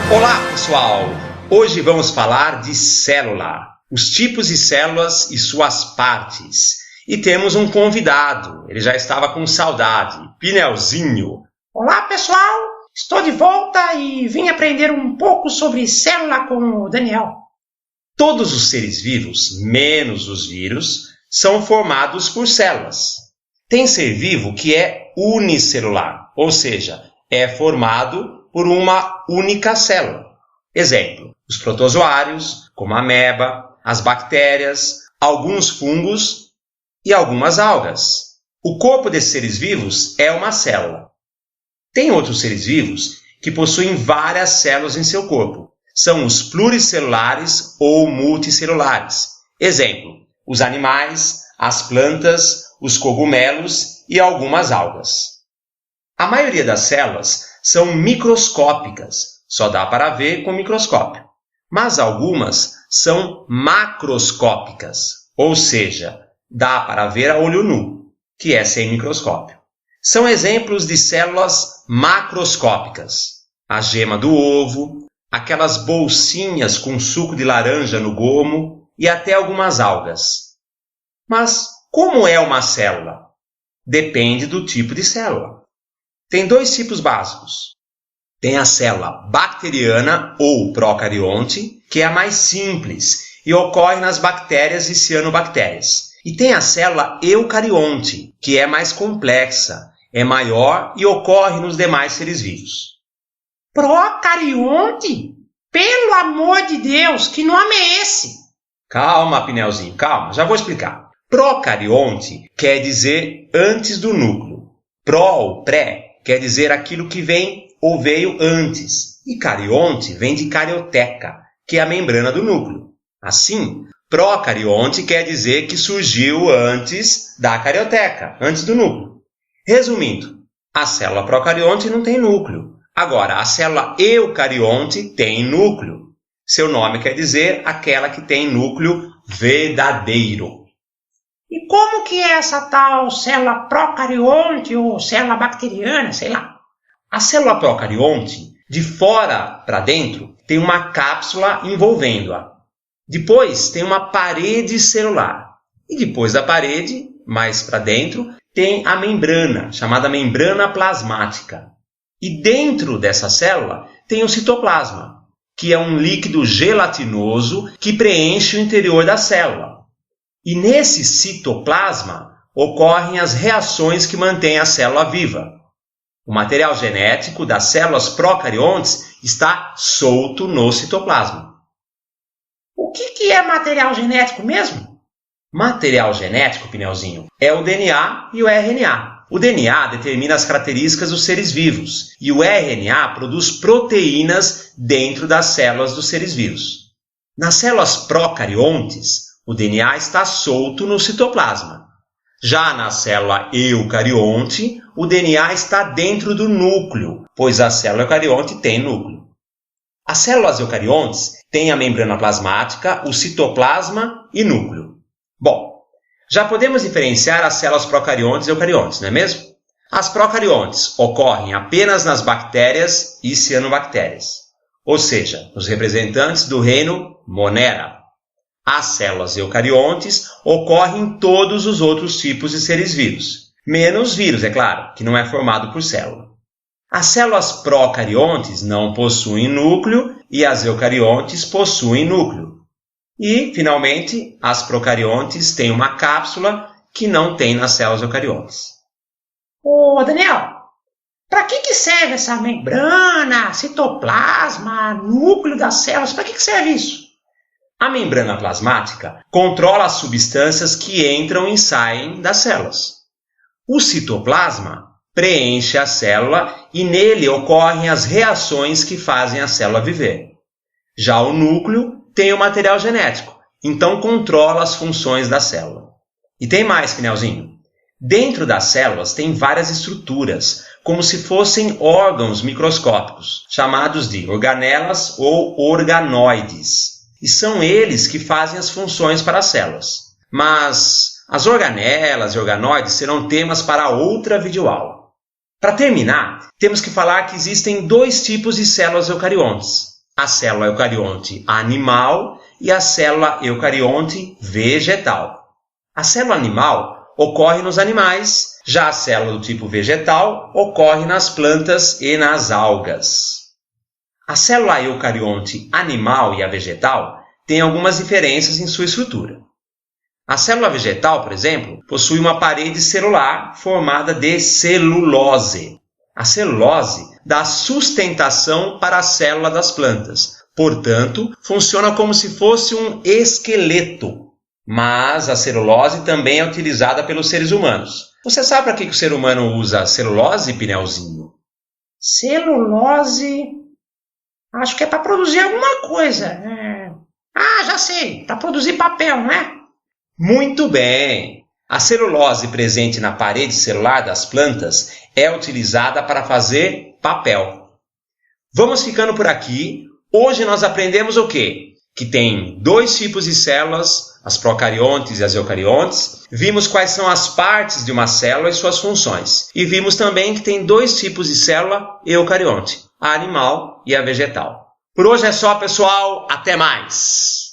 Olá, pessoal! Hoje vamos falar de célula, os tipos de células e suas partes. E temos um convidado, ele já estava com saudade, Pinelzinho. Olá, pessoal! Estou de volta e vim aprender um pouco sobre célula com o Daniel. Todos os seres vivos, menos os vírus, são formados por células. Tem ser vivo que é unicelular, ou seja, é formado por uma única célula. Exemplo, os protozoários, como a ameba, as bactérias, alguns fungos e algumas algas. O corpo desses seres vivos é uma célula. Tem outros seres vivos que possuem várias células em seu corpo. São os pluricelulares ou multicelulares. Exemplo, os animais, as plantas, os cogumelos e algumas algas. A maioria das células são microscópicas, só dá para ver com microscópio. Mas algumas são macroscópicas, ou seja, dá para ver a olho nu, que é sem microscópio. São exemplos de células macroscópicas. A gema do ovo, aquelas bolsinhas com suco de laranja no gomo e até algumas algas. Mas como é uma célula? Depende do tipo de célula. Tem dois tipos básicos. Tem a célula bacteriana ou procarionte, que é a mais simples e ocorre nas bactérias e cianobactérias. E tem a célula eucarionte, que é mais complexa, é maior e ocorre nos demais seres vivos. Procarionte? Pelo amor de Deus, que nome é esse? Calma, Pinelzinho, calma, já vou explicar. Procarionte quer dizer antes do núcleo. Pro ou pré quer dizer aquilo que vem ou veio antes. E carionte vem de carioteca, que é a membrana do núcleo. Assim, procarionte quer dizer que surgiu antes da carioteca, antes do núcleo. Resumindo, a célula procarionte não tem núcleo. Agora, a célula eucarionte tem núcleo. Seu nome quer dizer aquela que tem núcleo verdadeiro. E como que é essa tal célula procarionte ou célula bacteriana, sei lá? A célula procarionte, de fora para dentro, tem uma cápsula envolvendo-a. Depois tem uma parede celular. E depois da parede, mais para dentro, tem a membrana, chamada membrana plasmática. E dentro dessa célula tem o citoplasma, que é um líquido gelatinoso que preenche o interior da célula. E nesse citoplasma ocorrem as reações que mantêm a célula viva. O material genético das células procariontes está solto no citoplasma. O que é material genético mesmo? Material genético, Pinelzinho, é o DNA e o RNA. O DNA determina as características dos seres vivos e o RNA produz proteínas dentro das células dos seres vivos. Nas células procariontes, o DNA está solto no citoplasma. Já na célula eucarionte, o DNA está dentro do núcleo, pois a célula eucarionte tem núcleo. As células eucariontes têm a membrana plasmática, o citoplasma e núcleo. Bom, já podemos diferenciar as células procariontes e eucariontes, não é mesmo? As procariontes ocorrem apenas nas bactérias e cianobactérias, ou seja, nos representantes do reino Monera. As células eucariontes ocorrem em todos os outros tipos de seres vivos, menos vírus, é claro, que não é formado por célula. As células procariontes não possuem núcleo e as eucariontes possuem núcleo. E, finalmente, as procariontes têm uma cápsula que não tem nas células eucariontes. Ô, Daniel, para que serve essa membrana, citoplasma, núcleo das células? Para que serve isso? A membrana plasmática controla as substâncias que entram e saem das células. O citoplasma preenche a célula e nele ocorrem as reações que fazem a célula viver. Já o núcleo tem o material genético, então controla as funções da célula. E tem mais, Pinelzinho. Dentro das células tem várias estruturas, como se fossem órgãos microscópicos, chamados de organelas ou organoides. E são eles que fazem as funções para as células. Mas as organelas e organoides serão temas para outra videoaula. Para terminar, temos que falar que existem dois tipos de células eucariontes. a célula eucarionte animal e a célula eucarionte vegetal. A célula animal ocorre nos animais, já a célula do tipo vegetal ocorre nas plantas e nas algas. A célula eucarionte animal e a vegetal têm algumas diferenças em sua estrutura. A célula vegetal, por exemplo, possui uma parede celular formada de celulose. A celulose dá sustentação para a célula das plantas, portanto, funciona como se fosse um esqueleto. Mas a celulose também é utilizada pelos seres humanos. Você sabe para que o ser humano usa celulose, Pinelzinho? Celulose, acho que é para produzir alguma coisa. Já sei, para produzir papel, né? Muito bem! A celulose presente na parede celular das plantas é utilizada para fazer papel. Vamos ficando por aqui. Hoje nós aprendemos o quê? Que tem 2 tipos de células, as procariontes e as eucariontes. Vimos quais são as partes de uma célula e suas funções. E vimos também que tem 2 tipos de célula eucarionte, a animal e a vegetal. Por hoje é só, pessoal. Até mais!